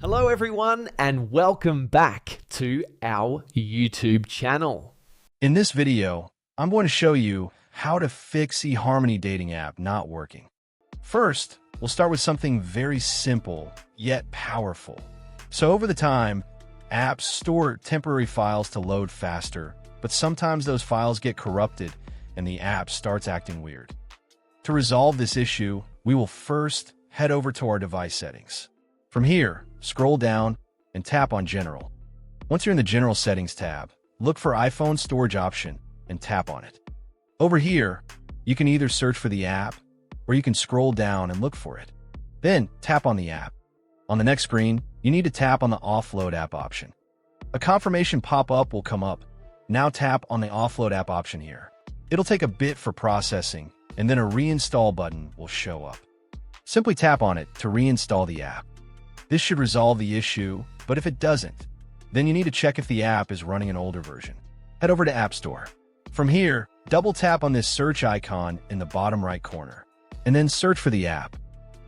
Hello everyone and welcome back to our YouTube channel. In this video, I'm going to show you how to fix eharmony dating app not working. First, we'll start with something very simple yet powerful. So over the time, apps store temporary files to load faster, but sometimes those files get corrupted and the app starts acting weird. To resolve this issue, we will first head over to our device settings. From here, scroll down and tap on General. Once you're in the General Settings tab, look for iPhone Storage option and tap on it. Over here, you can either search for the app or you can scroll down and look for it. Then tap on the app. On the next screen, you need to tap on the Offload app option. A confirmation pop-up will come up. Now tap on the Offload app option here. It'll take a bit for processing, and then a reinstall button will show up. Simply tap on it to reinstall the app. This should resolve the issue, but if it doesn't, then you need to check if the app is running an older version. Head over to App Store. From here, double tap on this search icon in the bottom right corner, and then search for the app.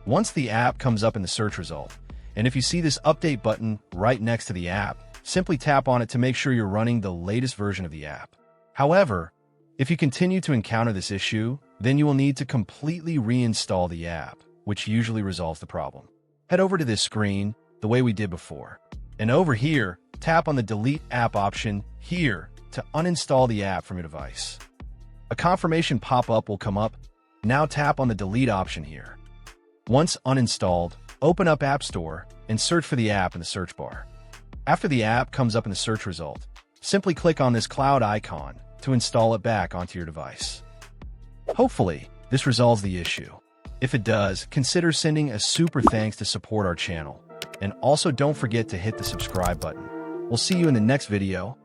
Once the app comes up in the search result, and if you see this update button right next to the app, simply tap on it to make sure you're running the latest version of the app. However, if you continue to encounter this issue, then you will need to completely reinstall the app, which usually resolves the problem. Head over to this screen the way we did before. And over here, tap on the Delete App option here to uninstall the app from your device. A confirmation pop-up will come up. Now tap on the Delete option here. Once uninstalled, open up App Store and search for the app in the search bar. After the app comes up in the search result, simply click on this cloud icon to install it back onto your device. Hopefully, this resolves the issue. If it does, consider sending a super thanks to support our channel. And also don't forget to hit the subscribe button. We'll see you in the next video.